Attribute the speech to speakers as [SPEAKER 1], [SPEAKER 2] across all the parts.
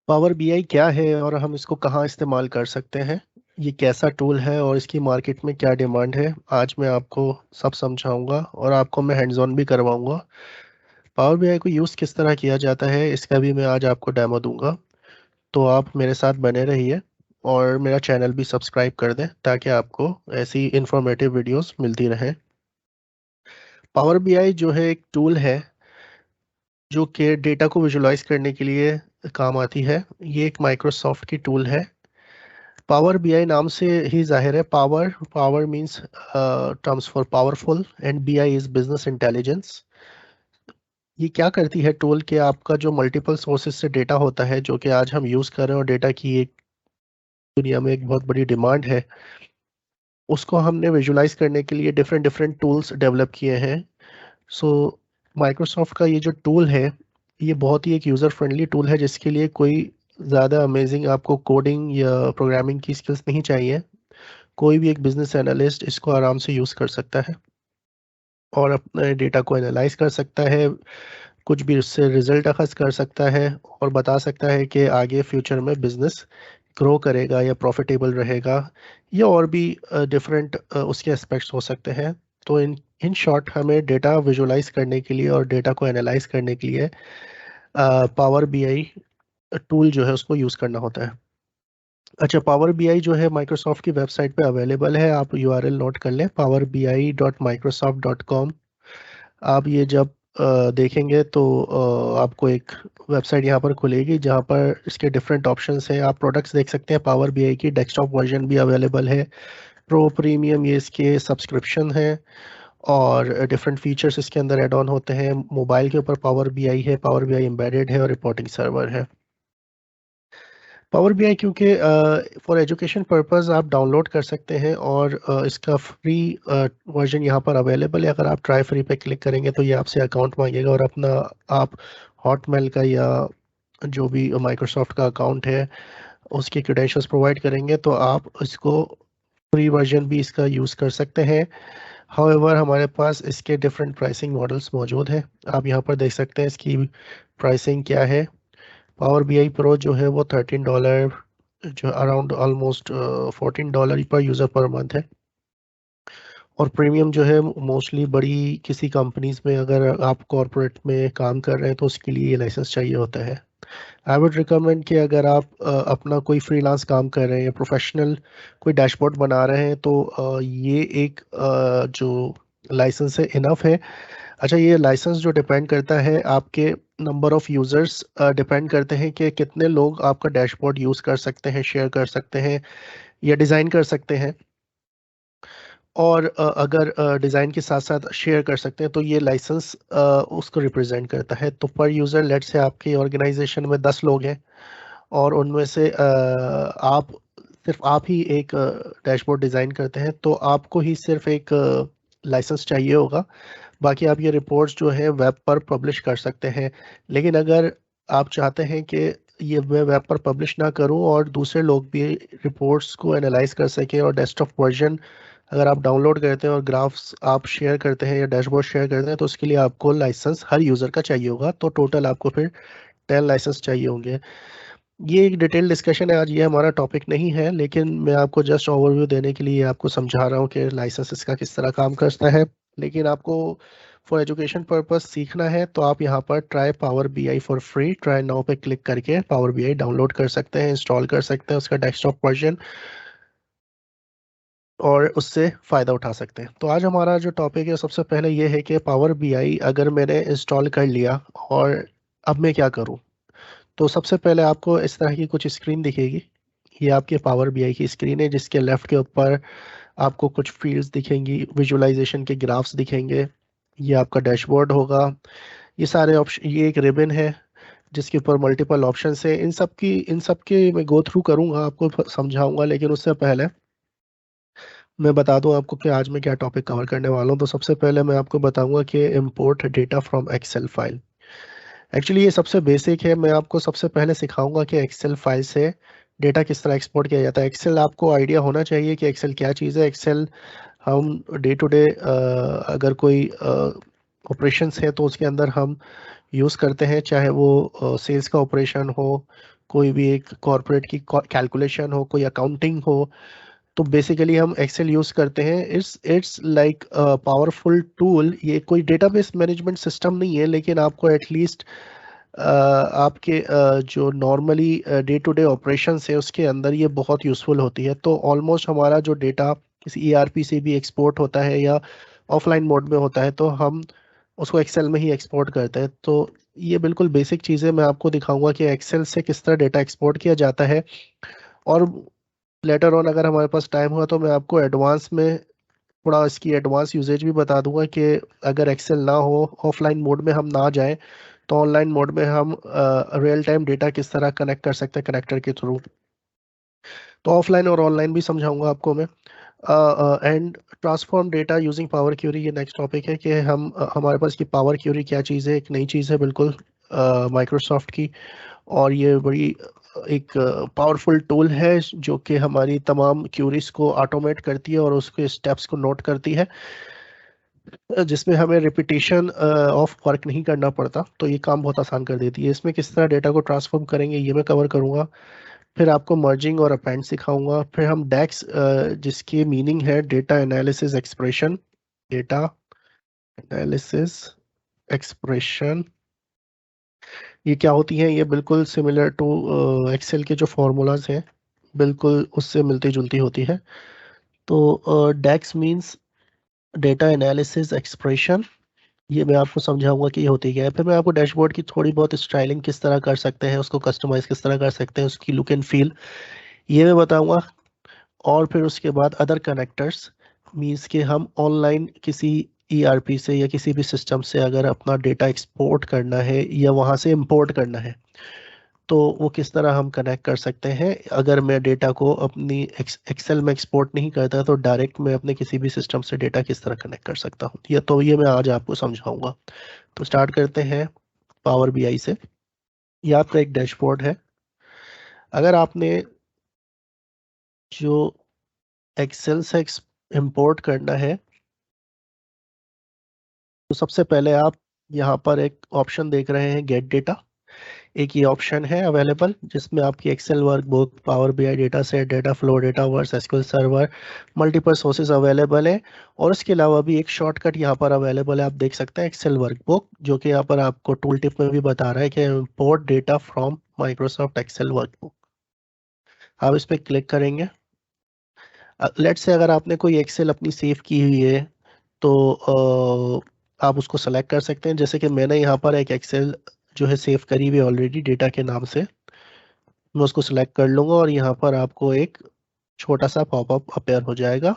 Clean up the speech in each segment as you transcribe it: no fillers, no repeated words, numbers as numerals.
[SPEAKER 1] Power BI क्या है और हम इसको कहाँ इस्तेमाल कर सकते हैं। ये कैसा टूल है और इसकी मार्केट में क्या डिमांड है, आज मैं आपको सब समझाऊंगा और आपको मैं हैंड्स ऑन भी करवाऊंगा। पावर बीआई को यूज़ किस तरह किया जाता है इसका भी मैं आज आपको डेमो दूंगा। तो आप मेरे साथ बने रहिए और मेरा चैनल भी सब्सक्राइब कर दें ताकि आपको ऐसी इंफॉर्मेटिव वीडियोस मिलती रहें। पावर बीआई जो है एक टूल है जो कि डेटा को विजुलाइज करने के लिए काम आती है। ये एक माइक्रोसॉफ्ट की टूल है। पावर बीआई नाम से ही जाहिर है, power power means terms for powerful and BI is business intelligence. ये क्या करती है टूल के आपका जो मल्टीपल सोर्सेज से डेटा होता है जो कि आज हम यूज़ कर रहे हैं और डेटा की एक दुनिया में एक बहुत बड़ी डिमांड है, उसको हमने विजुलाइज करने के लिए डिफरेंट डिफरेंट टूल्स डेवलप किए हैं। सो माइक्रोसॉफ्ट का ये जो टूल है, ये बहुत ही एक यूज़र फ्रेंडली टूल है जिसके लिए कोई ज़्यादा अमेजिंग आपको कोडिंग या प्रोग्रामिंग की स्किल्स नहीं चाहिए। कोई भी एक बिजनेस एनालिस्ट इसको आराम से यूज़ कर सकता है और अपने डेटा को एनालाइज कर सकता है, कुछ भी उससे रिजल्ट अखज़ कर सकता है और बता सकता है कि आगे फ्यूचर में बिजनेस ग्रो करेगा या प्रॉफिटेबल रहेगा या और भी डिफरेंट उसके एस्पेक्ट्स हो सकते हैं। तो इन इन शॉर्ट हमें डेटा विजुलाइज करने के लिए और डेटा को एनालाइज करने के लिए पावर बीआई टूल जो है उसको यूज़ करना होता है। अच्छा, पावर बीआई जो है माइक्रोसॉफ्ट की वेबसाइट पे अवेलेबल है, आप यूआरएल नोट कर लें powerbi.microsoft.com। आप ये जब देखेंगे तो आपको एक वेबसाइट यहाँ पर खुलेगी जहाँ पर इसके डिफरेंट ऑप्शंस हैं। आप प्रोडक्ट्स देख सकते हैं, पावर बीआई की डेस्कटॉप वर्जन भी अवेलेबल है, प्रो प्रीमियम ये इसके सब्सक्रिप्शन है और डिफरेंट फीचर्स इसके अंदर ऐड ऑन होते हैं। मोबाइल के ऊपर पावर बीआई है, पावर बीआई एम्बेडेड है और रिपोर्टिंग सर्वर है। पावर बीआई क्योंकि फॉर एजुकेशन पर्पस आप डाउनलोड कर सकते हैं और इसका फ्री वर्जन यहाँ पर अवेलेबल है। अगर आप ट्राई फ्री पे क्लिक करेंगे तो ये आपसे अकाउंट मांगेगा और अपना आप हॉटमेल का या जो भी माइक्रोसॉफ्ट का अकाउंट है उसके क्रेडेंशियल्स प्रोवाइड करेंगे तो आप इसको फ्री वर्जन भी इसका यूज़ कर सकते हैं। हाउएवर हमारे पास इसके डिफरेंट प्राइसिंग मॉडल्स मौजूद हैं। आप यहाँ पर देख सकते हैं इसकी प्राइसिंग क्या है। पावर बीआई प्रो जो है वो $13, जो अराउंड ऑलमोस्ट $14 पर यूज़र पर मंथ है। और प्रीमियम जो है मोस्टली बड़ी किसी कंपनीज में अगर आप कॉरपोरेट में काम कर रहे हैं तो उसके लिए ये लाइसेंस चाहिए होता है। आई वुड रिकमेंड कि अगर आप अपना कोई फ्रीलांस काम कर रहे हैं या प्रोफेशनल कोई डैशबोर्ड बना रहे हैं तो ये एक जो लाइसेंस है इनफ है। अच्छा, ये लाइसेंस जो डिपेंड करता है आपके नंबर ऑफ यूज़र्स डिपेंड करते हैं कि कितने लोग आपका डैशबोर्ड यूज़ कर सकते हैं, शेयर कर सकते हैं या डिज़ाइन कर सकते हैं। और अगर डिज़ाइन के साथ साथ शेयर कर सकते हैं तो ये लाइसेंस उसको रिप्रेजेंट करता है। तो पर यूज़र लेट से आपकी ऑर्गेनाइजेशन में 10 लोग हैं और उनमें से आप सिर्फ आप ही एक डैशबोर्ड डिज़ाइन करते हैं तो आपको ही सिर्फ एक लाइसेंस चाहिए होगा। बाकी आप ये रिपोर्ट्स जो है वेब पर पब्लिश कर सकते हैं। लेकिन अगर आप चाहते हैं कि ये मैं वेब पर पब्लिश ना करूं और दूसरे लोग भी रिपोर्ट्स को एनालाइज कर सकें और डेस्कटॉप वर्जन अगर आप डाउनलोड करते हैं और ग्राफ्स आप शेयर करते हैं या डैशबोर्ड शेयर करते हैं तो उसके लिए आपको लाइसेंस हर यूज़र का चाहिए होगा। तो टोटल आपको फिर 10 लाइसेंस चाहिए होंगे। ये एक डिटेल डिस्कशन है, आज ये हमारा टॉपिक नहीं है, लेकिन मैं आपको जस्ट ओवरव्यू देने के लिए आपको समझा रहा हूँ कि लाइसेंस इसका किस तरह काम करता है। लेकिन आपको फॉर एजुकेशन पर्पस सीखना है तो आप यहाँ पर try power BI for free, try now पे क्लिक करके पावर बीआई डाउनलोड कर सकते हैं, इंस्टॉल कर सकते हैं उसका डेस्कटॉप वर्जन और उससे फ़ायदा उठा सकते हैं। तो आज हमारा जो टॉपिक है सबसे पहले ये है कि पावर बीआई अगर मैंने इंस्टॉल कर लिया और अब मैं क्या करूँ। तो सबसे पहले आपको इस तरह की कुछ स्क्रीन दिखेगी। ये आपके पावर बीआई की स्क्रीन है जिसके लेफ्ट के ऊपर आपको कुछ फील्ड्स दिखेंगी, विजुअलाइजेशन के ग्राफ्स दिखेंगे, ये आपका डैशबोर्ड होगा। ये सारे ऑप्शन, ये एक रिबन है जिसके ऊपर मल्टीपल ऑप्शंस है। इन सब के मैं गो थ्रू करूंगा, आपको समझाऊंगा, लेकिन उससे पहले मैं बता दूं आपको कि आज मैं क्या टॉपिक कवर करने वाला हूं। तो सबसे पहले मैं आपको बताऊंगा कि import data from Excel file. Actually ये सबसे बेसिक है, मैं आपको सबसे पहले सिखाऊंगा कि एक्सेल फाइल से डेटा किस तरह एक्सपोर्ट किया जाता है। एक्सेल आपको आइडिया होना चाहिए कि एक्सेल क्या चीज़ है। एक्सेल हम डे टू डे अगर कोई ऑपरेशंस है तो उसके अंदर हम यूज़ करते हैं, चाहे वो सेल्स का ऑपरेशन हो, कोई भी एक कॉर्पोरेट की कैलकुलेशन हो, कोई अकाउंटिंग हो, तो बेसिकली हम एक्सेल यूज करते हैं। It's like powerful tool. ये कोई डेटाबेस मैनेजमेंट सिस्टम नहीं है, लेकिन आपको एटलीस्ट आपके जो normally day to day operations है उसके अंदर ये बहुत यूज़फुल होती है। तो ऑलमोस्ट हमारा जो डेटा किसी ईआरपी से भी एक्सपोर्ट होता है या ऑफलाइन मोड में होता है, तो हम उसको एक्सेल में ही एक्सपोर्ट करते हैं। तो ये बिल्कुल बेसिक चीज़ें मैं आपको दिखाऊंगा कि एक्सेल से किस तरह डेटा एक्सपोर्ट किया जाता है। और लेटर ऑन अगर हमारे पास टाइम हुआ तो मैं आपको एडवांस में थोड़ा इसकी एडवांस यूजेज भी बता दूंगा कि अगर एक्सेल ना हो, ऑफलाइन मोड में हम ना जाएं, तो ऑनलाइन मोड में हम रियल टाइम डेटा किस तरह कनेक्ट कर सकते हैं कनेक्टर के थ्रू। तो ऑफलाइन और ऑनलाइन भी समझाऊंगा आपको मैं। And transform data using Power Query, ये नेक्स्ट टॉपिक है कि हम हमारे पास की पावर क्यूरी क्या चीज़ है। एक नई चीज़ है बिल्कुल माइक्रोसॉफ्ट की, और ये बड़ी एक पावरफुल टूल है जो कि हमारी तमाम क्यूरीज को ऑटोमेट करती है और उसके स्टेप्स को नोट करती है, जिसमें हमें रिपीटेशन ऑफ वर्क नहीं करना पड़ता। तो ये काम बहुत आसान कर देती है। इसमें किस तरह डेटा को ट्रांसफॉर्म करेंगे ये मैं कवर करूंगा। फिर आपको मर्जिंग और अपेंड सिखाऊंगा। फिर हम डेक्स, जिसकी मीनिंग है data analysis expression, data analysis expression, ये क्या होती है। ये बिल्कुल सिमिलर टू एक्सेल के जो फॉर्मूलाज हैं, बिल्कुल उससे मिलती जुलती होती है। तो डेक्स मींस डेटा एनालिसिस एक्सप्रेशन, ये मैं आपको समझाऊंगा कि ये होती क्या है। फिर मैं आपको डैशबोर्ड की थोड़ी बहुत स्टाइलिंग किस तरह कर सकते हैं, उसको कस्टमाइज किस तरह कर सकते हैं, उसकी लुक एंड फील ये मैं बताऊंगा। और फिर उसके बाद अदर कनेक्टर्स, मींस कि हम ऑनलाइन किसी ईआरपी से या किसी भी सिस्टम से अगर अपना डेटा एक्सपोर्ट करना है या वहां से इंपोर्ट करना है, तो वो किस तरह हम कनेक्ट कर सकते हैं। अगर मैं डेटा को अपनी एक्सेल में एक्सपोर्ट नहीं करता, तो डायरेक्ट मैं अपने किसी भी सिस्टम से डेटा किस तरह कनेक्ट कर सकता हूँ, ये मैं आज आपको समझाऊंगा। तो स्टार्ट करते हैं पावर बीआई से। ये आपका एक डैशबोर्ड है। अगर आपने जो एक्सेल से इंपोर्ट करना है, तो सबसे पहले आप यहाँ पर एक ऑप्शन देख रहे हैं, गेट डेटा। एक ये ऑप्शन है अवेलेबल, जिसमें आपकी Excel workbook, Power BI data set, data flow, Dataverse, SQL server, multiple sources available है। और इसके अलावा भी एक शॉर्टकट यहाँ पर अवेलेबल है, आप देख सकते हैं एक्सेल वर्कबुक, जो कि यहाँ पर आपको टूल टिप में भी बता रहा है कि import data from Microsoft Excel workbook. आप इस पर क्लिक करेंगे। लेट्स से अगर आपने कोई एक्सेल अपनी सेव की हुई है, तो आप उसको सेलेक्ट कर सकते हैं। जैसे कि मैंने यहाँ पर एक एक्सेल जो है सेव करी हुई ऑलरेडी डेटा के नाम से, मैं उसको सिलेक्ट कर लूंगा और यहाँ पर आपको एक छोटा सा पॉपअप अपेयर हो जाएगा,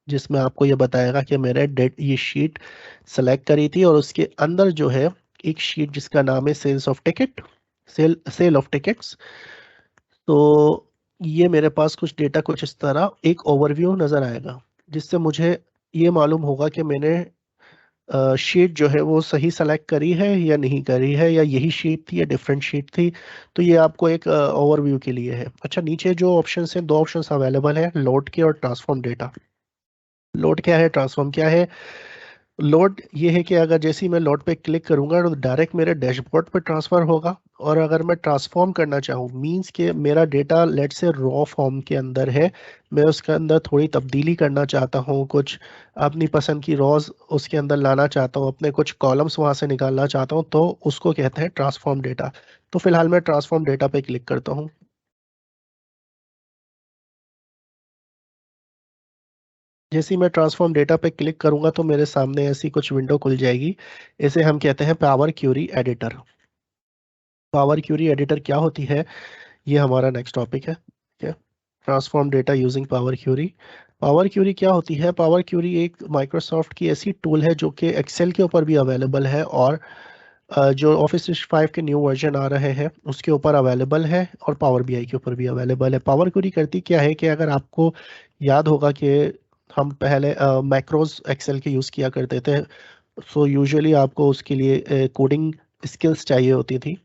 [SPEAKER 1] जिसमें आपको ये बताएगा कि मैंने डेट ये शीट सेलेक्ट करी थी, और उसके अंदर जो है एक शीट जिसका नाम है sales of ticket, sale of tickets. तो ये मेरे पास कुछ डेटा कुछ इस तरह एक ओवरव्यू नजर आएगा, जिससे मुझे ये मालूम होगा कि मैंने शीट जो है वो सही सेलेक्ट करी है या नहीं करी है, या यही शीट थी या डिफरेंट शीट थी। तो ये आपको एक ओवरव्यू के लिए है। अच्छा, नीचे जो ऑप्शन है, दो ऑप्शन अवेलेबल है, लोड के और ट्रांसफॉर्म डेटा। लोड क्या है, ट्रांसफॉर्म क्या है। लोड ये है कि अगर जैसे ही मैं लोड पे क्लिक करूंगा तो डायरेक्ट मेरे डैशबोर्ड पे ट्रांसफर होगा। और अगर मैं ट्रांसफॉर्म करना चाहूँ, मींस के मेरा डेटा लेट से रॉ फॉर्म के अंदर है, मैं उसके अंदर थोड़ी तब्दीली करना चाहता हूँ, कुछ अपनी पसंद की रॉज उसके अंदर लाना चाहता हूँ, अपने कुछ कॉलम्स वहां से निकालना चाहता हूँ, तो उसको कहते हैं ट्रांसफॉर्म डेटा। तो फिलहाल मैं ट्रांसफॉर्म डेटा पे क्लिक करता हूँ। जैसे ही मैं ट्रांसफॉर्म डेटा पे क्लिक करूंगा तो मेरे सामने ऐसी कुछ विंडो खुल जाएगी। इसे हम कहते हैं Power Query editor. Power Query editor क्या होती है, ये हमारा नेक्स्ट टॉपिक है। ठीक है, transform data using Power Query. Power Query क्या होती है, पावर क्यूरी एक माइक्रोसॉफ्ट की ऐसी टूल है जो कि एक्सेल के ऊपर भी अवेलेबल है, और जो ऑफिस 365 के न्यू वर्जन आ रहे हैं उसके ऊपर अवेलेबल है, और पावर बीआई के ऊपर भी अवेलेबल है। पावर क्यूरी करती क्या है कि अगर आपको याद होगा कि हम पहले मैक्रोज एक्सेल के यूज़ किया करते थे, सो यूजुअली आपको उसके लिए कोडिंग स्किल्स चाहिए होती थी।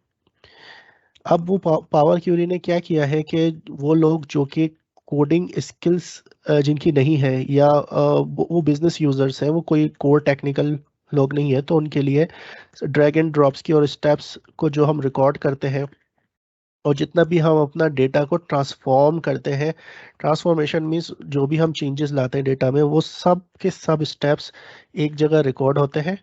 [SPEAKER 1] अब वो पावर क्यूरी ने क्या किया है कि वो लोग जो कि कोडिंग स्किल्स जिनकी नहीं है, या वो बिजनेस यूजर्स हैं, वो कोई कोर टेक्निकल लोग नहीं है, तो उनके लिए ड्रैग एंड ड्रॉप्स की और स्टेप्स को जो हम रिकॉर्ड करते हैं और जितना भी हम अपना डेटा को ट्रांसफॉर्म करते हैं, ट्रांसफॉर्मेशन मीन्स जो भी हम चेंजेस लाते हैं डेटा में, वो सब के सब स्टेप्स एक जगह रिकॉर्ड होते हैं।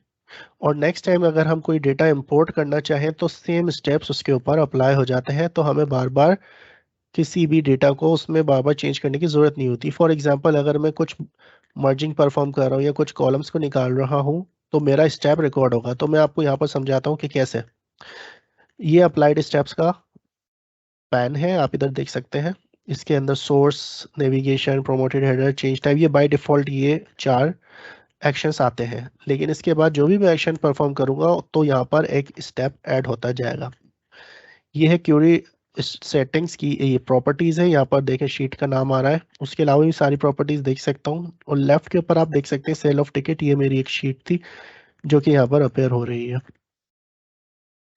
[SPEAKER 1] और नेक्स्ट टाइम अगर हम कोई डेटा इंपोर्ट करना चाहें तो सेम स्टेप्स उसके ऊपर अप्लाई हो जाते हैं, तो हमें बार बार किसी भी डेटा को उसमें बार बार चेंज करने की ज़रूरत नहीं होती। फॉर एग्जांपल अगर मैं कुछ मर्जिंग परफॉर्म कर रहा हूँ या कुछ कॉलम्स को निकाल रहा हूँ, तो मेरा स्टेप रिकॉर्ड होगा। तो मैं आपको यहाँ पर समझाता हूँ कि कैसे। ये अप्लाइड स्टेप्स का पैन है, आप इधर देख सकते हैं। इसके अंदर source, navigation, promoted header, change type, ये बाय डिफॉल्ट ये 4 एक्शंस आते हैं। लेकिन इसके बाद जो भी मैं एक्शन परफॉर्म करूंगा तो यहाँ पर एक स्टेप ऐड होता जाएगा। ये है क्यूरी सेटिंग्स की ये प्रॉपर्टीज है। यहाँ पर देखें शीट का नाम आ रहा है, उसके अलावा भी सारी प्रॉपर्टीज देख सकता हूँ। और लेफ्ट के ऊपर आप देख सकते हैं सेल ऑफ टिकट, ये मेरी एक शीट थी जो कि यहाँ पर अपेयर हो रही है।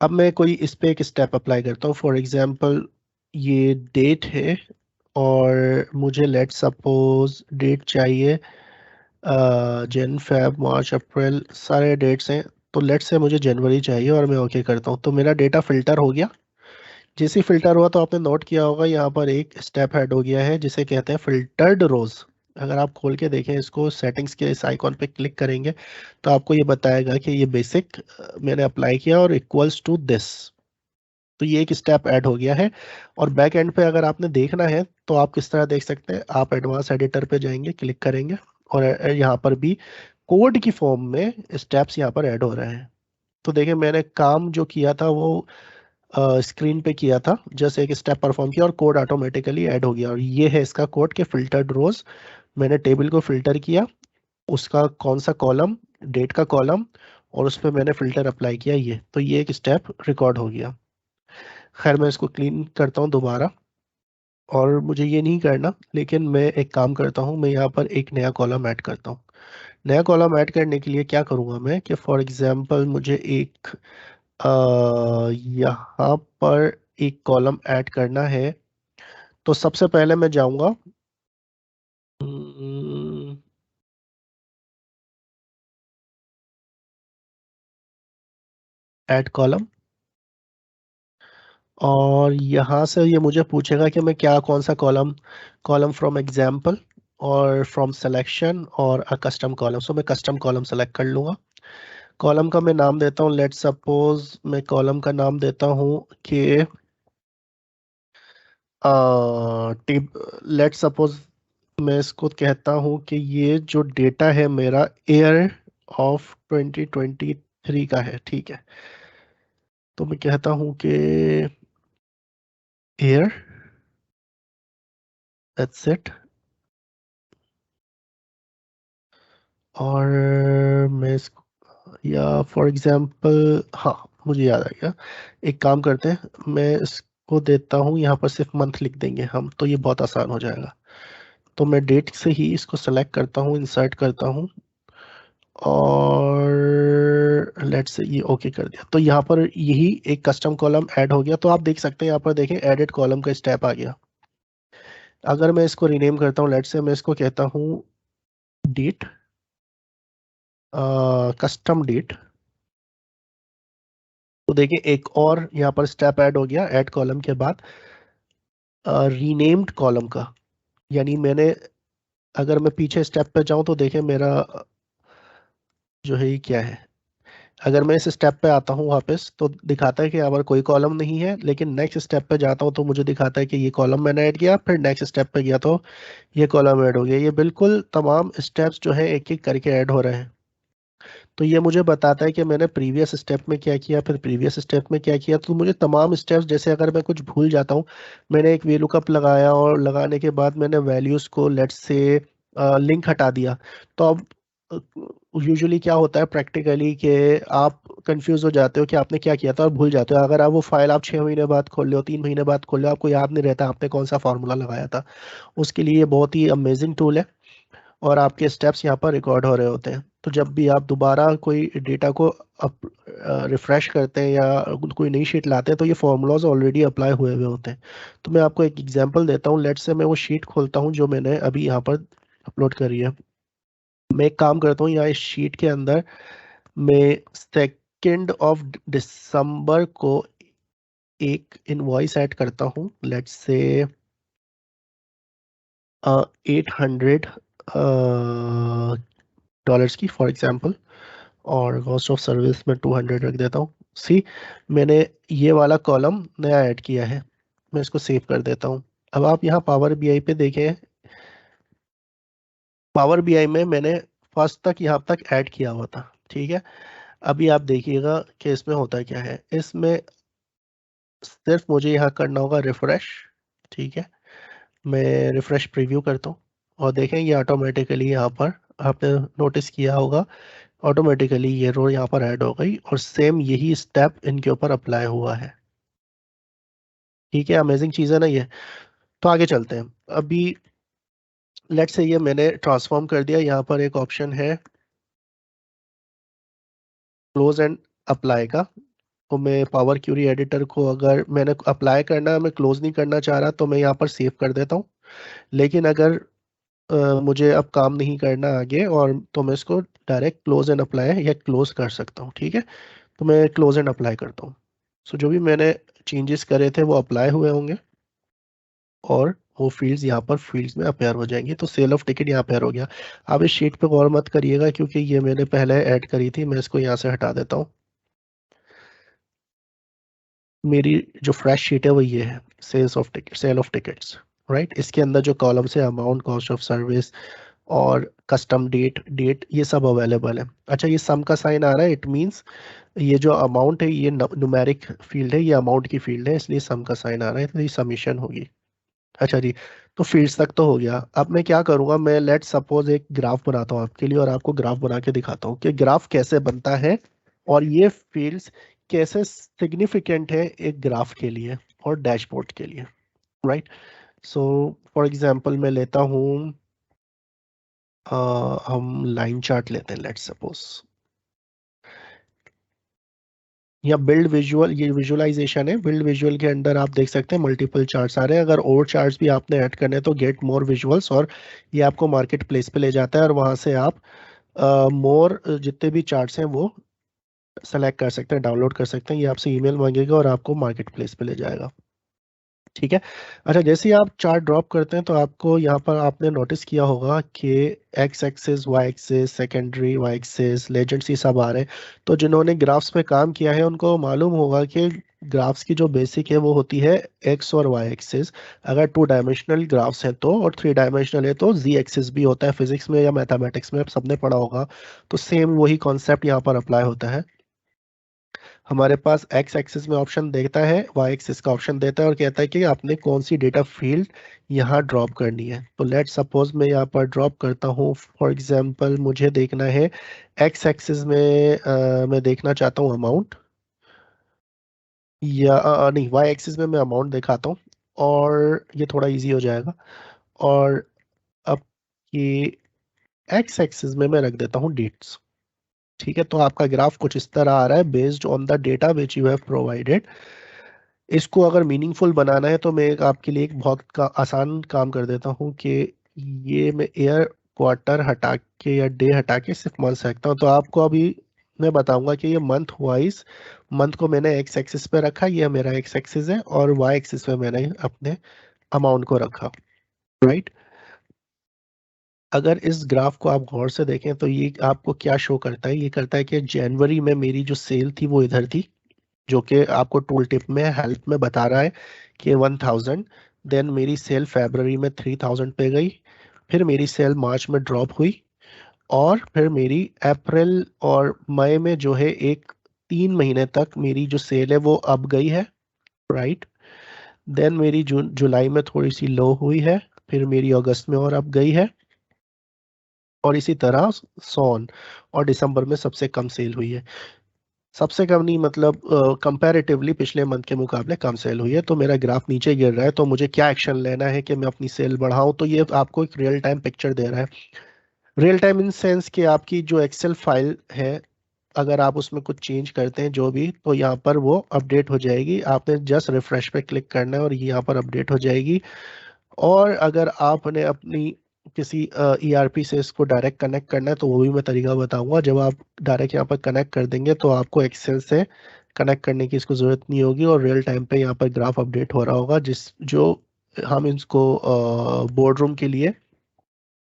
[SPEAKER 1] अब मैं कोई इस पे एक स्टेप अप्लाई करता हूँ। फॉर एग्जांपल ये डेट है और मुझे लेट सपोज डेट चाहिए जन फेब मार्च अप्रैल, सारे डेट्स हैं। तो लेट से मुझे जनवरी चाहिए और मैं ओके करता हूँ, तो मेरा डेटा फिल्टर हो गया। जैसे फिल्टर हुआ तो आपने नोट किया होगा यहाँ पर एक स्टेप ऐड हो गया है जिसे कहते हैं फिल्टर्ड रोज। अगर आप खोल के देखें इसको, सेटिंग्स के इस आइकॉन पे क्लिक करेंगे तो आपको ये बताएगा कि ये बेसिक मैंने अप्लाई किया और इक्वल्स टू दिस। तो ये एक स्टेप ऐड हो गया है। और बैक एंड पे अगर आपने देखना है तो आप किस तरह देख सकते हैं, आप एडवांस एडिटर पे जाएंगे, क्लिक करेंगे और यहाँ पर भी कोड की फॉर्म में स्टेप्स यहाँ पर ऐड हो रहे हैं। तो देखिए मैंने काम जो किया था वो स्क्रीन पे किया था, जस्ट एक स्टेप परफॉर्म किया और कोड ऑटोमेटिकली ऐड हो गया। और ये है इसका कोड के फिल्टर्ड रोज। मैंने टेबल को फिल्टर किया, उसका कौन सा कॉलम, डेट का कॉलम, और उस पर मैंने फिल्टर अप्लाई किया। ये तो ये एक स्टेप रिकॉर्ड हो गया। खैर मैं इसको क्लीन करता हूँ दोबारा, और मुझे ये नहीं करना, लेकिन मैं एक काम करता हूँ, मैं यहाँ पर एक नया कॉलम ऐड करता हूँ। नया कॉलम ऐड करने के लिए क्या करूँगा मैं कि फॉर एग्जांपल मुझे एक यहाँ पर एक कॉलम ऐड करना है। तो सबसे पहले मैं जाऊंगा ऐड कॉलम, और यहाँ से ये मुझे पूछेगा कि मैं क्या कौन सा कॉलम, कॉलम फ्रॉम एग्जाम्पल और फ्रॉम सिलेक्शन और अ कस्टम कॉलम। सो मैं कस्टम कॉलम सेलेक्ट कर लूँगा। कॉलम का मैं नाम देता हूँ, लेट सपोज मैं कॉलम का नाम देता हूँ कि टिप, लेट सपोज मैं इसको कहता हूँ कि ये जो डेटा है मेरा ईयर ऑफ 2023 का है, ठीक है। तो मैं कहता हूँ कि ईयर, दैट्स इट। और मैं इसको, या फॉर एग्जांपल, हाँ मुझे याद आ गया, एक काम करते हैं, मैं इसको देता हूँ यहाँ पर सिर्फ मंथ लिख देंगे हम, तो ये बहुत आसान हो जाएगा। तो मैं डेट से ही इसको सेलेक्ट करता हूँ, इंसर्ट करता हूँ, और लेट्स से ये ओके कर दिया। तो यहाँ पर यही एक कस्टम कॉलम ऐड हो गया। तो आप देख सकते हैं यहाँ पर देखें एडिट कॉलम का स्टेप आ गया। अगर मैं इसको रीनेम करता हूँ, लेट्स से मैं इसको कहता हूँ डेट, कस्टम डेट, तो देखिए एक और यहाँ पर स्टेप ऐड हो गया ऐड कॉलम के बाद रीनेम्ड कॉलम का। यानी मैंने, अगर मैं पीछे स्टेप पे जाऊं तो देखिए मेरा जो है ये क्या है। अगर मैं इस स्टेप पे आता हूँ वापस तो दिखाता है कि यहाँ पर कोई कॉलम नहीं है, लेकिन नेक्स्ट स्टेप पे जाता हूँ तो मुझे दिखाता है कि ये कॉलम मैंने ऐड किया, फिर नेक्स्ट स्टेप पे गया तो ये कॉलम ऐड हो गया। ये बिल्कुल तमाम स्टेप्स जो है एक एक करके ऐड हो रहे हैं। तो ये मुझे बताता है कि मैंने प्रीवियस स्टेप में क्या किया, फिर प्रीवियस स्टेप में क्या किया। तो मुझे तमाम स्टेप्स, जैसे अगर मैं कुछ भूल जाता हूँ, मैंने एक VLOOKUP लगाया और लगाने के बाद मैंने वैल्यूज को लेट्स से लिंक हटा दिया, तो अब यूजुअली क्या होता है प्रैक्टिकली कि आप कंफ्यूज हो जाते हो कि आपने क्या किया था और भूल जाते हो। अगर आप वो फाइल आप 6 महीने बाद खोल लो, 3 महीने बाद खोल लो, आपको याद नहीं रहता आपने कौन सा फॉर्मूला लगाया था। उसके लिए ये बहुत ही अमेजिंग टूल है, और आपके स्टेप्स यहाँ पर रिकॉर्ड हो रहे होते हैं। तो जब भी आप दोबारा कोई डेटा को रिफ्रेश करते हैं या कोई नई शीट लाते हैं तो ये फॉर्मूलाज ऑलरेडी अप्लाई हुए हुए होते हैं। तो मैं आपको एक एग्जांपल देता हूँ, लेट्स से मैं वो शीट खोलता हूँ जो मैंने अभी यहाँ पर अपलोड करी है। मैं एक काम करता हूँ, यहाँ इस शीट के अंदर मैं 2 दिसंबर को एक इनवॉइस ऐड करता हूँ, लेट्स से 800 डॉलर्स की फॉर एग्जांपल, और कॉस्ट ऑफ सर्विस में 200 रख देता हूँ। सी, मैंने ये वाला कॉलम नया ऐड किया है, मैं इसको सेव कर देता हूँ। अब आप यहाँ पावर बीआई पे देखें, पावर बीआई में मैंने फर्स्ट तक यहाँ तक ऐड किया हुआ था, ठीक है। अभी आप देखिएगा कि इसमें होता क्या है। इसमें सिर्फ मुझे यहाँ करना होगा रिफ्रेश, ठीक है। मैं रिफ्रेश प्रीव्यू करता हूँ और देखें ये ऑटोमेटिकली यहाँ पर आपने नोटिस किया होगा, ऑटोमेटिकली ये रो यहाँ पर ऐड हो गई और सेम यही स्टेप इनके ऊपर अप्लाई हुआ है, ठीक है। अमेजिंग चीज़ है ना ये। तो आगे चलते हैं। अभी लेट्स से ये मैंने ट्रांसफॉर्म कर दिया, यहाँ पर एक ऑप्शन है क्लोज एंड अप्लाई का। तो मैं पावर क्यूरी एडिटर को अगर मैंने अप्लाई करना है, मैं क्लोज नहीं करना चाह रहा, तो मैं यहाँ पर सेव कर देता हूँ। लेकिन अगर मुझे अब काम नहीं करना आगे, और तो मैं इसको डायरेक्ट क्लोज एंड अप्लाई या क्लोज कर सकता हूँ, ठीक है। तो मैं क्लोज एंड अप्लाई करता हूँ। सो जो भी मैंने चेंजेस करे थे वो अप्लाई हुए होंगे और वो फील्ड्स यहाँ पर फील्ड्स में अपेयर हो जाएंगी। तो सेल ऑफ टिकट यहाँ अपेयर हो गया। आप इस शीट पे गौर मत करिएगा क्योंकि ये मैंने पहले ऐड करी थी, मैं इसको यहाँ से हटा देता हूँ। मेरी जो फ्रेश शीट है वो ये है, sales of ticket, sale of tickets, right. इसके अंदर जो कॉलम्स है अमाउंट, कॉस्ट ऑफ सर्विस और कस्टम डेट, डेट, ये सब अवेलेबल है। अच्छा, ये सम का साइन आ रहा है, इट मींस ये जो अमाउंट है ये न्यूमेरिक फील्ड है, ये अमाउंट की फील्ड है, इसलिए सम का साइन आ रहा है, तो ये समीशन होगी। अच्छा जी, तो फील्ड्स तक तो हो गया। अब मैं क्या करूंगा, मैं लेट सपोज एक ग्राफ बनाता हूँ आपके लिए और आपको ग्राफ बना के दिखाता हूँ कि ग्राफ कैसे बनता है और ये फील्ड्स कैसे सिग्निफिकेंट है एक ग्राफ के लिए और डैशबोर्ड के लिए, राइट। सो फॉर एग्जांपल मैं लेता हूँ, हम लाइन चार्ट लेते हैं, लेट्स सपोज, या बिल्ड विजुअल, ये विजुअलाइजेशन है। बिल्ड विजुअल के अंदर आप देख सकते हैं मल्टीपल चार्ट्स आ रहे हैं। अगर और चार्ट्स भी आपने ऐड करने हैं तो गेट मोर विजुअल्स, और ये आपको मार्केट प्लेस पे ले जाता है और वहां से आप मोर जितने भी चार्ट्स हैं वो सेलेक्ट कर सकते हैं, डाउनलोड कर सकते हैं। ये आपसे ईमेल मांगेगा और आपको मार्केट प्लेस पे ले जाएगा, ठीक है। अच्छा, जैसे ही आप चार्ट ड्रॉप करते हैं तो आपको यहाँ पर आपने नोटिस किया होगा कि X axis, Y axis, secondary, Y axis, legends, ये सब आ रहे हैं। तो जिन्होंने ग्राफ्स पे काम किया है उनको मालूम होगा कि ग्राफ्स की जो बेसिक है वो होती है एक्स और वाई एक्सिस। अगर 2 डायमेंशनल ग्राफ्स हैं तो, और 3 डायमेंशनल है तो जी एक्सिस भी होता है। फिजिक्स में या मैथमेटिक्स में सबने पढ़ा होगा। तो सेम वही कॉन्सेप्ट यहाँ पर अप्लाई होता है। हमारे पास एक्स एक्सिस में ऑप्शन देता है, वाई एक्सिस का ऑप्शन देता है और कहता है कि आपने कौन सी डेटा फील्ड यहाँ ड्रॉप करनी है। तो लेट सपोज मैं यहाँ पर ड्रॉप करता हूँ, फॉर एग्जांपल मुझे देखना है एक्स एक्सिस में, मैं देखना चाहता हूँ अमाउंट, या नहीं, वाई एक्सिस में मैं अमाउंट दिखाता हूँ और ये थोड़ा इजी हो जाएगा। और अब ये एक्स एक्सिस में मैं रख देता हूँ डेट्स, ठीक है। तो आपका ग्राफ कुछ इस तरह आ रहा है, based on the data which you have provided. इसको अगर मीनिंगफुल बनाना है तो मैं एक आपके लिए एक बहुत आसान काम कर देता हूँ कि ये मैं ईयर, क्वार्टर हटा के या डे हटा के सिर्फ मंथ रखता हूँ। तो आपको अभी मैं बताऊंगा कि ये मंथ वाइज, मंथ को मैंने एक्स एक्सिस पे रखा, ये मेरा एक्स एक्सिस है, और वाई एक्सिस पे मैंने अपने अमाउंट को रखा, राइट। अगर इस ग्राफ को आप गौर से देखें तो ये आपको क्या शो करता है, ये करता है कि जनवरी में मेरी जो सेल थी वो इधर थी, जो कि आपको टूल टिप में हेल्प में बता रहा है कि 1000। देन मेरी सेल फरवरी में 3000 पे गई, फिर मेरी सेल मार्च में ड्रॉप हुई, और फिर मेरी अप्रैल और मई में जो है एक 3 महीने तक मेरी जो सेल है वो अप गई है, राइट। देन मेरी जून जुलाई में थोड़ी सी लो हुई है, फिर मेरी अगस्त में और अप गई है, और इसी तरह सोन, और दिसंबर में सबसे कम सेल हुई है। सबसे कम नहीं, मतलब कंपैरेटिवली पिछले मंथ के मुकाबले कम सेल हुई है। तो मेरा ग्राफ नीचे गिर रहा है, तो मुझे क्या एक्शन लेना है कि मैं अपनी सेल बढ़ाऊं। तो ये आपको एक रियल टाइम पिक्चर दे रहा है। रियल टाइम इन सेंस कि आपकी जो एक्सेल फाइल है, अगर आप उसमें कुछ चेंज करते हैं जो भी, तो यहाँ पर वो अपडेट हो जाएगी। आपने जस्ट रिफ्रेश पे क्लिक करना है और ये यहाँ पर अपडेट हो जाएगी। और अगर आपने अपनी किसी ईआरपी से इसको डायरेक्ट कनेक्ट करना है तो वो भी मैं तरीका बताऊंगा। जब आप डायरेक्ट यहाँ पर कनेक्ट कर देंगे तो आपको एक्सेल से कनेक्ट करने की इसको ज़रूरत नहीं होगी और रियल टाइम पे यहाँ पर ग्राफ अपडेट हो रहा होगा, जिस जो हम इसको बोर्ड रूम के लिए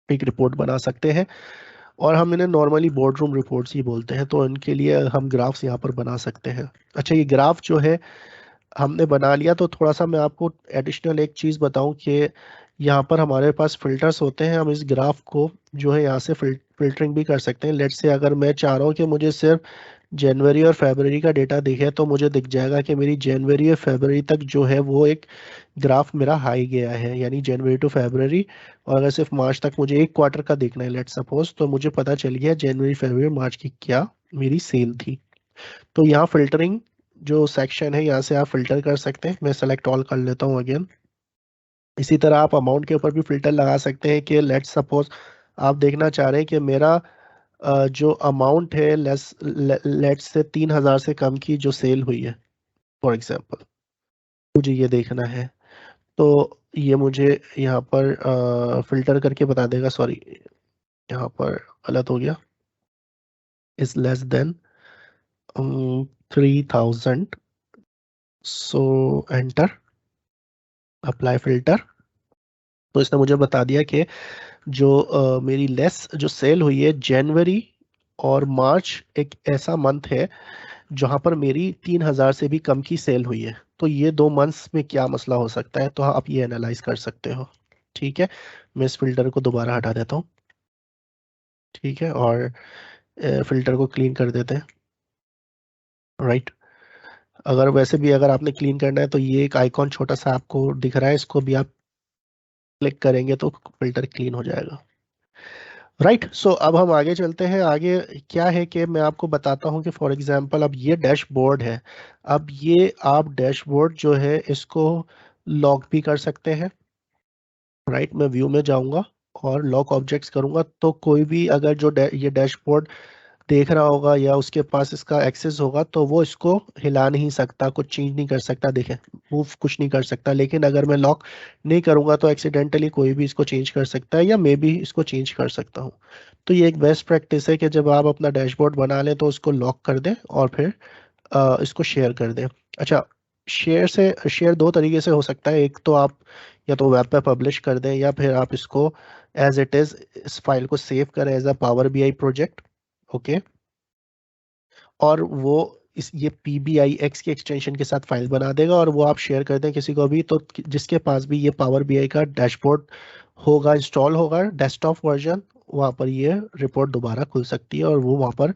[SPEAKER 1] एक रिपोर्ट बना सकते हैं। और हम इन्हें नॉर्मली बोर्ड रूम रिपोर्ट्स ही बोलते हैं, तो इनके लिए हम ग्राफ्स यहाँ पर बना सकते हैं। अच्छा, ये ग्राफ जो है हमने बना लिया, तो थोड़ा सा मैं आपको एडिशनल एक चीज़ बताऊं कि यहाँ पर हमारे पास फिल्टर्स होते हैं। हम इस ग्राफ को जो है यहाँ से फिल्टरिंग भी कर सकते हैं। लेट्स से अगर मैं चाह रहा हूँ कि मुझे सिर्फ जनवरी और फरवरी का डेटा दिखे, तो मुझे दिख जाएगा कि मेरी जनवरी और फरवरी तक जो है वो एक ग्राफ मेरा हाई गया है, यानी जनवरी टू फरवरी। और अगर सिर्फ मार्च तक मुझे एक क्वार्टर का देखना है लेट्स सपोज, तो मुझे पता चल गया जनवरी फरवरी मार्च की क्या मेरी सेल थी। तो यहाँ फिल्टरिंग जो सेक्शन है, यहाँ से आप फिल्टर कर सकते हैं। मैं सेलेक्ट ऑल कर लेता हूँ अगेन। इसी तरह आप अमाउंट के ऊपर भी फिल्टर लगा सकते हैं कि लेट्स सपोज आप देखना चाह रहे हैं कि मेरा जो अमाउंट है लेट्स से 3,000 से कम की जो सेल हुई है फॉर एग्जांपल, मुझे ये देखना है। तो ये मुझे यहाँ पर फिल्टर करके बता देगा। सॉरी, यहाँ पर गलत हो गया। Is less than 3,000, so enter, apply filter. तो इसने मुझे बता दिया कि जो मेरी लेस जो सेल हुई है जनवरी और मार्च एक ऐसा मंथ है जहां पर मेरी 3,000 से भी कम की सेल हुई है। तो ये 2 मंथ्स में क्या मसला हो सकता है, तो आप ये एनालाइज कर सकते हो। ठीक है, मैं इस फिल्टर को दोबारा हटा देता हूँ। ठीक है, और फिल्टर को क्लीन कर देते हैं। राइट, अगर वैसे भी अगर आपने क्लीन करना है तो ये एक आइकॉन छोटा सा आपको दिख रहा है, इसको भी आप क्लिक करेंगे तो फिल्टर क्लीन हो जाएगा। राइट, सो अब हम आगे चलते हैं। आगे क्या है कि मैं आपको बताता हूं कि फॉर एग्जांपल अब ये डैशबोर्ड है। अब ये आप डैशबोर्ड जो है इसको लॉक भी कर सकते हैं। राइट, मैं व्यू में जाऊंगा और लॉक ऑब्जेक्ट्स करूंगा, तो कोई भी अगर जो ये डैशबोर्ड देख रहा होगा या उसके पास इसका एक्सेस होगा, तो वो इसको हिला नहीं सकता, कुछ चेंज नहीं कर सकता, देखें मूव कुछ नहीं कर सकता। लेकिन अगर मैं लॉक नहीं करूंगा तो एक्सीडेंटली कोई भी इसको चेंज कर सकता है, या मैं भी इसको चेंज कर सकता हूँ। तो ये एक बेस्ट प्रैक्टिस है कि जब आप अपना डैशबोर्ड बना लें तो उसको लॉक कर दें और फिर इसको शेयर कर दें। अच्छा, शेयर दो तरीके से हो सकता है। एक तो आप या तो वेब पे पब्लिश कर दें, या फिर आप इसको एज इट इज़ इस फाइल को सेव करें as a Power BI project. Okay, और वो इस ये PBIX की एक्सटेंशन के साथ फाइल बना देगा, और वो आप शेयर कर दें किसी को भी, तो जिसके पास भी ये पावर बीआई का डैशबोर्ड होगा, इंस्टॉल होगा डेस्कटॉप वर्जन, वहाँ पर ये रिपोर्ट दोबारा खुल सकती है और वो वहाँ पर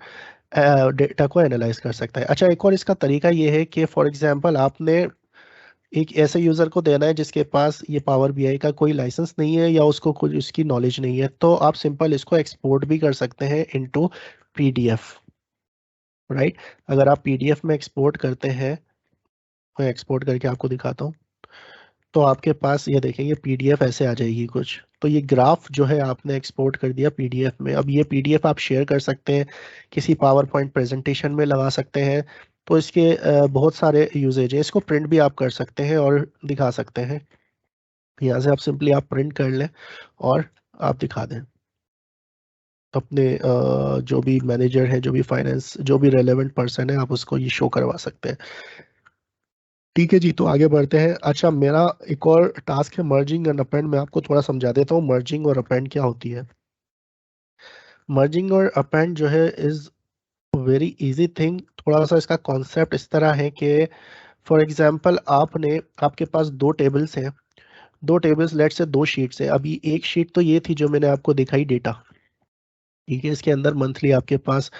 [SPEAKER 1] डेटा को एनालाइज कर सकता है। अच्छा, एक और इसका तरीका ये है कि फॉर एग्जांपल आपने एक ऐसे यूज़र को देना है जिसके पास ये पावर बीआई का कोई लाइसेंस नहीं है या उसको कोई उसकी नॉलेज नहीं है, तो आप सिंपल इसको एक्सपोर्ट भी कर सकते हैं इनटू PDF। राइट, अगर आप PDF में एक्सपोर्ट करते हैं, मैं एक्सपोर्ट करके आपको दिखाता हूँ, तो आपके पास ये देखेंगे PDF ऐसे आ जाएगी कुछ। तो ये ग्राफ जो है आपने एक्सपोर्ट कर दिया PDF में। अब ये PDF आप शेयर कर सकते हैं, किसी पावर पॉइंट प्रेजेंटेशन में लगा सकते हैं। तो इसके बहुत सारे यूजेज हैं। इसको प्रिंट भी आप कर सकते हैं और दिखा सकते हैं। यहाँ से आप सिंपली आप प्रिंट कर लें और आप दिखा दें अपने जो भी मैनेजर है, जो भी फाइनेंस, जो भी रेलेवेंट पर्सन है, आप उसको ये शो करवा सकते हैं। ठीक है जी, तो आगे बढ़ते हैं। अच्छा, मेरा एक और टास्क है मर्जिंग एंड अपेंड। मैं आपको थोड़ा समझा देता हूँ मर्जिंग और अपेंड क्या होती है। मर्जिंग और अपेंड जो है इज वेरी इजी थिंग। थोड़ा सा इसका कॉन्सेप्ट इस तरह है कि फॉर एग्जांपल आपके पास दो टेबल्स हैं, दो टेबल्स लेट से दो शीट्स है। अभी एक शीट तो ये थी जो मैंने आपको दिखाई डेटा, ठीक है, इसके अंदर मंथली आपके पास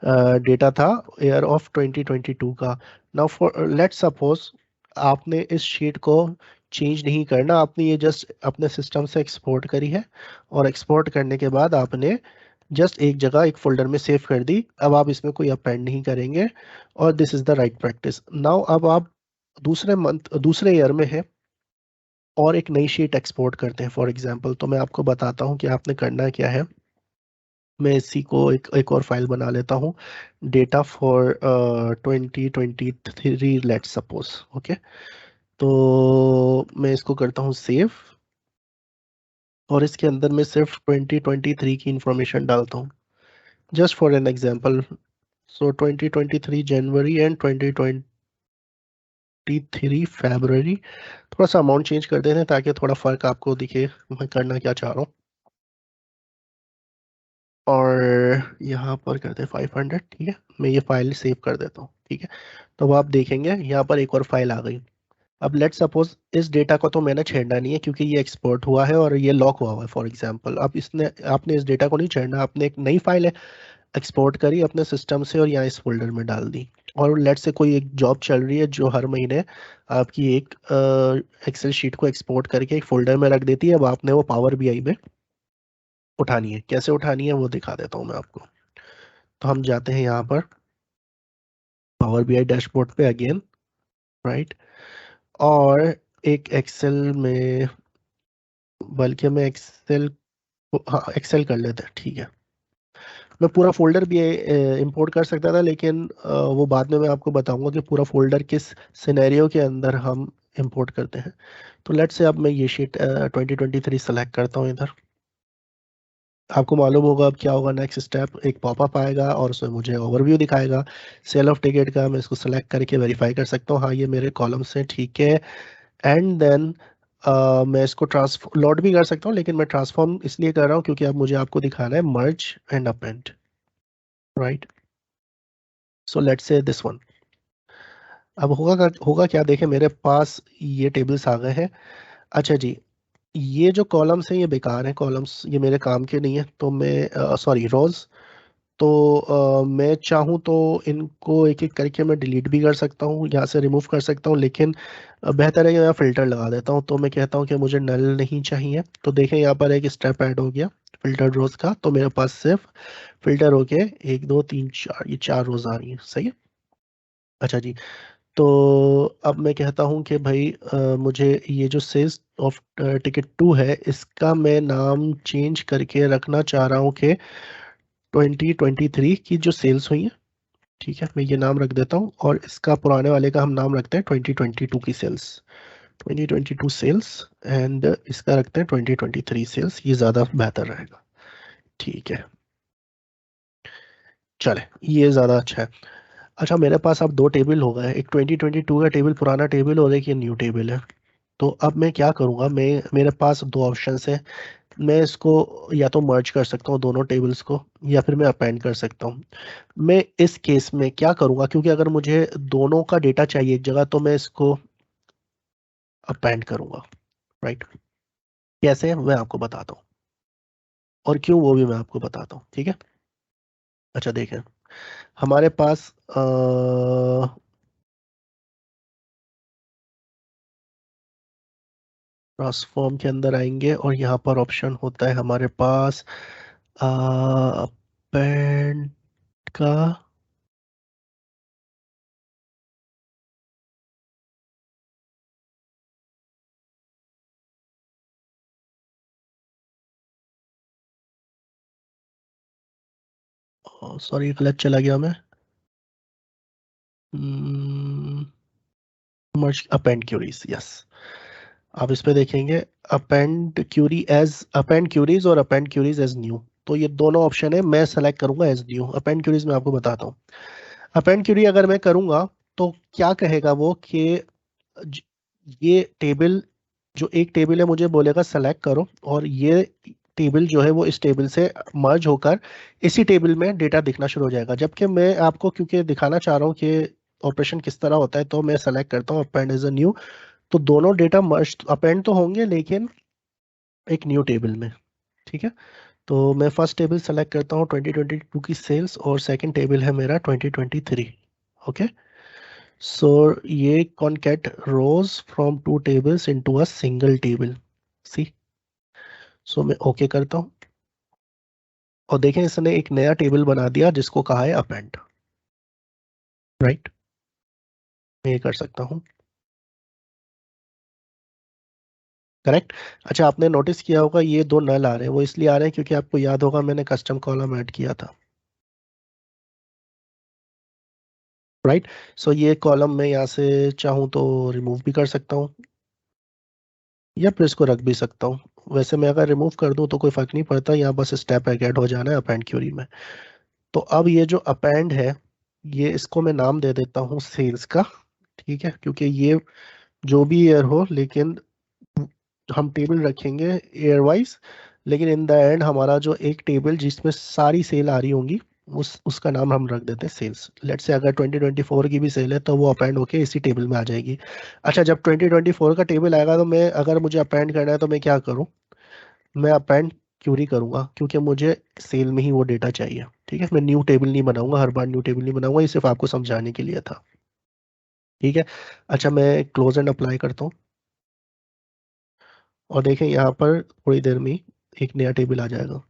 [SPEAKER 1] डेटा था ईयर ऑफ 2022 का। नाउ फॉर लेट्स सपोज आपने इस शीट को चेंज नहीं करना, आपने ये जस्ट अपने सिस्टम से एक्सपोर्ट करी है, और एक्सपोर्ट करने के बाद आपने जस्ट एक जगह एक फोल्डर में सेव कर दी। अब आप इसमें कोई अपेंड नहीं करेंगे, और this is the right practice. Now अब आप दूसरे ईयर में है और एक नई शीट एक्सपोर्ट करते हैं फॉर एग्जांपल। तो मैं आपको बताता हूँ कि आपने करना क्या है। मैं इसी को एक और फाइल बना लेता हूँ, data for 2023 let's suppose. Okay, तो मैं इसको करता हूँ सेव, और इसके अंदर मैं सिर्फ 2023 की इंफॉर्मेशन डालता हूँ just for an example. So 2023 January and 2023 फरवरी। थोड़ा सा अमाउंट चेंज कर देते हैं ताकि थोड़ा फर्क आपको दिखे मैं करना क्या चाह रहा हूँ। और यहाँ पर करते हैं 500। ठीक है, मैं ये फाइल सेव कर देता हूँ। ठीक है, तो अब आप देखेंगे यहाँ पर एक और फाइल आ गई। अब लेट्स सपोज इस डेटा को तो मैंने छेड़ना नहीं है क्योंकि ये एक्सपोर्ट हुआ है और ये लॉक हुआ हुआ है फॉर एग्जांपल। अब इसने आपने इस डेटा को नहीं छेड़ना, आपने एक नई फाइल है एक्सपोर्ट करी अपने सिस्टम से और यहाँ इस फोल्डर में डाल दी। और लेट्स से कोई एक जॉब चल रही है जो हर महीने आपकी एक एक्सेल शीट को एक्सपोर्ट करके एक फोल्डर में रख देती है। अब आपने वो पावर बीआई में उठानी है। कैसे उठानी है वो दिखा देता हूँ मैं आपको। तो हम जाते हैं यहाँ पर पावर बीआई डैशबोर्ड पे अगेन, राइट। और एक एक्सेल में, बल्कि मैं एक्सेल, हाँ एक्सेल कर लेते हैं। ठीक है, मैं पूरा फोल्डर भी इंपोर्ट कर सकता था लेकिन वो बाद में मैं आपको बताऊंगा कि पूरा फोल्डर किस सिनेरियो के अंदर हम इंपोर्ट करते हैं। तो लेट्स से अब मैं ये शीट 2023 सेलेक्ट करता हूँ इधर। आपको मालूम होगा अब क्या होगा नेक्स्ट स्टेप, एक पॉपअप आएगा और उसमें मुझे ओवरव्यू दिखाएगा सेल ऑफ टिकट का। मैं इसको सेलेक्ट करके वेरीफाई कर सकता हूँ हाँ ये मेरे कॉलम्स हैं, ठीक है। एंड देन मैं इसको ट्रांसफॉर्म लोड भी कर सकता हूँ लेकिन मैं ट्रांसफॉर्म इसलिए कर रहा हूँ क्योंकि अब मुझे आपको दिखाना है मर्ज and append, right. So let's say this one. अब होगा क्या, देखें मेरे पास ये टेबल्स आ गए हैं। अच्छा जी, ये जो कॉलम्स हैं ये बेकार हैं, कॉलम्स ये मेरे काम के नहीं है। तो मैं सॉरी रोज, तो मैं चाहूँ तो इनको एक एक करके मैं डिलीट भी कर सकता हूँ, यहाँ से रिमूव कर सकता हूँ। लेकिन बेहतर है कि मैं फिल्टर लगा देता हूँ। तो मैं कहता हूँ कि मुझे नल नहीं चाहिए। तो देखें यहाँ पर एक स्टेप ऐड हो गया फिल्टर्ड रोज का। तो मेरे पास सिर्फ फिल्टर हो के 1 2 3 4 ये 4 रोज आ रही है, सही है। अच्छा जी, तो अब मैं कहता हूँ कि भाई मुझे ये जो सेल्स ऑफ टिकट 2 है इसका मैं नाम चेंज करके रखना चाह रहा हूँ कि 2023 की जो सेल्स हुई है। ठीक है, मैं ये नाम रख देता हूँ और इसका पुराने वाले का हम नाम रखते हैं 2022 की सेल्स, 2022 सेल्स। एंड इसका रखते हैं 2023 सेल्स, ये ज़्यादा बेहतर रहेगा। ठीक है, चले ये ज़्यादा अच्छा है। अच्छा, मेरे पास अब दो टेबल हो गए, एक 2022 का टेबल पुराना टेबल और एक ये न्यू टेबल है। तो अब मैं क्या करूँगा, मैं मेरे पास दो ऑप्शंस है। मैं इसको या तो मर्ज कर सकता हूँ दोनों टेबल्स को या फिर मैं अपेंड कर सकता हूँ। मैं इस केस में क्या करूँगा, क्योंकि अगर मुझे दोनों का डेटा चाहिए एक जगह तो मैं इसको अपेंड करूँगा, राइट। कैसे मैं आपको बताता हूँ और क्यों वो भी मैं आपको बताता हूँ, ठीक है। अच्छा देखें, हमारे पास ट्रांसफॉर्म के अंदर आएंगे और यहाँ पर ऑप्शन होता है हमारे पास अपेंड का। सॉरी गलत चला गया मैं। मर्ज अपेंड क्यूरीज, यस। आप इस पे देखेंगे अपेंड क्यूरीज और अपेंड क्यूरीज एज न्यू। तो ये दोनों ऑप्शन है, मैं सेलेक्ट करूंगा एज न्यू। अपेंड क्यूरीज में आपको बताता हूँ। अपेंड क्यूरी अगर मैं करूंगा तो क्या कहेगा वो कि ज- ये टेबल, जो एक टेबल है मुझे बोलेगा सेलेक्ट करो और ये टेबल जो है वो इस टेबल से मर्ज होकर इसी टेबल में डेटा दिखना शुरू हो जाएगा। जबकि मैं आपको क्योंकि दिखाना चाह रहा हूँ कि ऑपरेशन किस तरह होता है तो मैं सेलेक्ट करता हूँ अपेंड एज अ न्यू। तो दोनों डेटा मर्ज अपेंड तो होंगे लेकिन एक न्यू टेबल में, ठीक है। तो मैं फर्स्ट टेबल सेलेक्ट करता हूँ 2022 की सेल्स और सेकंड टेबल है मेरा 2023। ओके, सो ये concat rows from two tables into a single table, see. सो मैं ओके करता हूँ और देखें इसने एक नया टेबल बना दिया जिसको कहा है अपेंड, राइट। मैं ये कर सकता हूँ, करेक्ट। अच्छा, आपने नोटिस किया होगा ये दो नल आ रहे हैं, वो इसलिए आ रहे हैं क्योंकि आपको याद होगा मैंने कस्टम कॉलम ऐड किया था, राइट। सो ये कॉलम मैं यहाँ से चाहूँ तो रिमूव भी कर सकता हूँ या फिर इसको रख भी सकता हूँ। वैसे मैं अगर रिमूव कर दूँ तो कोई फर्क नहीं पड़ता, यहाँ बस स्टेप ऐड हो जाना है अपेंड क्यूरी में। तो अब ये जो अपेंड है ये इसको मैं नाम दे देता हूँ सेल्स का, ठीक है, क्योंकि ये जो भी ईयर हो, लेकिन हम टेबल रखेंगे ईयर वाइज, लेकिन इन द एंड हमारा जो एक टेबल जिसमें सारी सेल आ रही होंगी, उसका नाम हम रख देते हैं सेल्स। लेट से अगर 2024 की भी सेल है तो वो अपेंड होके इसी टेबल में आ जाएगी। अच्छा, जब 2024 का टेबल आएगा तो मैं, अगर मुझे अपेंड करना है तो मैं क्या करूँ, मैं अपेंड क्यूरी करूंगा, क्योंकि मुझे सेल में ही वो डेटा चाहिए। ठीक है, मैं न्यू टेबल नहीं बनाऊंगा, हर बार न्यू टेबल नहीं बनाऊंगा, ये सिर्फ आपको समझाने के लिए था। ठीक है। अच्छा, मैं क्लोज एंड अप्लाई करता हूँ, और देखें यहाँ पर थोड़ी देर में ही एक नया टेबल आ जाएगा।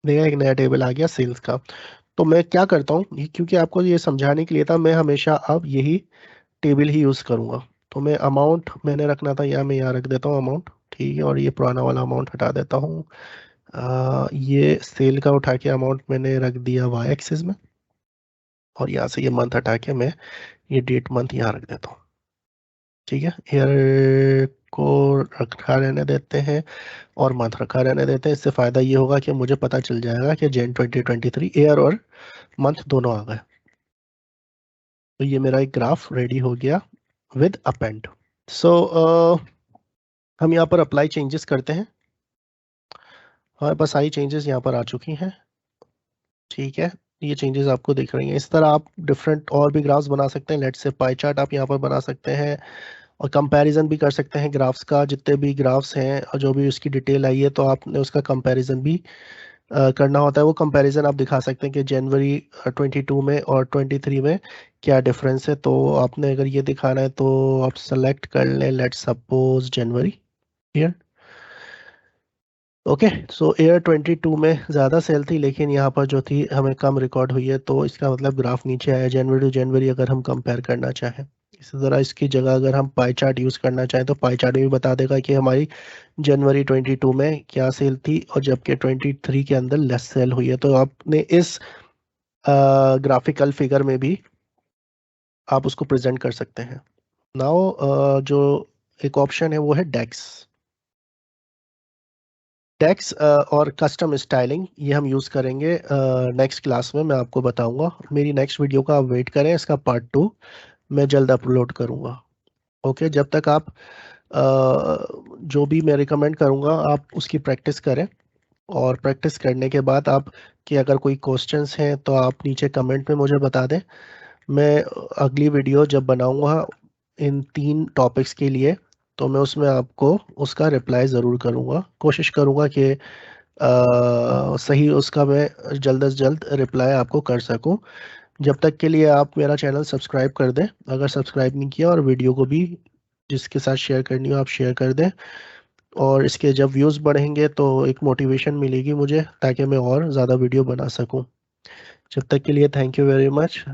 [SPEAKER 1] देखा, एक नया टेबल आ गया सेल्स का। तो मैं क्या करता हूँ, क्योंकि आपको ये समझाने के लिए था, मैं हमेशा अब यही टेबल ही यूज़ करूँगा। तो मैं अमाउंट मैंने रखना था, यहाँ मैं यहाँ रख देता हूँ अमाउंट, ठीक है, और ये पुराना वाला अमाउंट हटा देता हूँ। ये सेल का उठा के अमाउंट मैंने रख दिया वाई एक्सिस में, और यहाँ से ये मंथ हटा के मैं ये डेट मंथ यहाँ रख देता हूँ। ठीक है, ईयर को रखा रहने देते हैं और मंथ रखा रहने देते हैं। इससे फ़ायदा ये होगा कि मुझे पता चल जाएगा कि जैन 2023 ईयर और मंथ दोनों आ गए। तो ये मेरा एक ग्राफ रेडी हो गया विद अपेंड। सो हम यहाँ पर अप्लाई चेंजेस करते हैं। हमारे पास सारी चेंजेस यहाँ पर आ चुकी हैं। ठीक है, ये चेंजेस आपको दिख रही हैं। इस तरह आप डिफरेंट और भी ग्राफ्स बना सकते हैं। लेट्स से पाई चार्ट आप यहाँ पर बना सकते हैं, और कंपैरिजन भी कर सकते हैं ग्राफ्स का। जितने भी ग्राफ्स हैं और जो भी उसकी डिटेल आई है, तो आपने उसका कंपैरिजन भी करना होता है। वो कंपैरिजन आप दिखा सकते हैं कि जनवरी 22 में और 23 में क्या डिफरेंस है। तो आपने अगर ये दिखाना है तो आप सेलेक्ट कर लें, let's suppose January year. Okay, so year 22 में ज़्यादा सेल थी, लेकिन यहाँ पर जो थी हमें कम रिकॉर्ड हुई है, तो इसका मतलब ग्राफ नीचे आया जनवरी टू जनवरी, अगर हम कंपेयर करना चाहें। इसी तरह इसकी जगह अगर हम पाई चार्ट यूज़ करना चाहें तो पाई चार्ट में भी बता देगा कि हमारी जनवरी 22 में क्या सेल थी, और जबकि 23 के अंदर लेस सेल हुई है। तो आपने इस ग्राफिकल फिगर में भी आप उसको प्रेजेंट कर सकते हैं। नाउ जो एक ऑप्शन है वो है डेक्स। टेक्स्ट और कस्टम स्टाइलिंग, ये हम यूज़ करेंगे नेक्स्ट क्लास में, मैं आपको बताऊंगा। मेरी नेक्स्ट वीडियो का आप वेट करें, इसका पार्ट 2 मैं जल्द अपलोड करूंगा। ओके, जब तक आप जो भी मैं रिकमेंड करूंगा आप उसकी प्रैक्टिस करें, और प्रैक्टिस करने के बाद आप, कि अगर कोई क्वेश्चंस हैं तो आप नीचे कमेंट में मुझे बता दें। मैं अगली वीडियो जब बनाऊंगा इन 3 टॉपिक्स के लिए, तो मैं उसमें आपको उसका रिप्लाई ज़रूर करूंगा, कोशिश करूंगा कि सही उसका मैं जल्द से जल्द रिप्लाई आपको कर सकूं। जब तक के लिए आप मेरा चैनल सब्सक्राइब कर दें, अगर सब्सक्राइब नहीं किया, और वीडियो को भी जिसके साथ शेयर करनी हो आप शेयर कर दें। और इसके जब व्यूज़ बढ़ेंगे तो एक मोटिवेशन मिलेगी मुझे, ताकि मैं और ज़्यादा वीडियो बना सकूं। जब तक के लिए थैंक यू वेरी मच।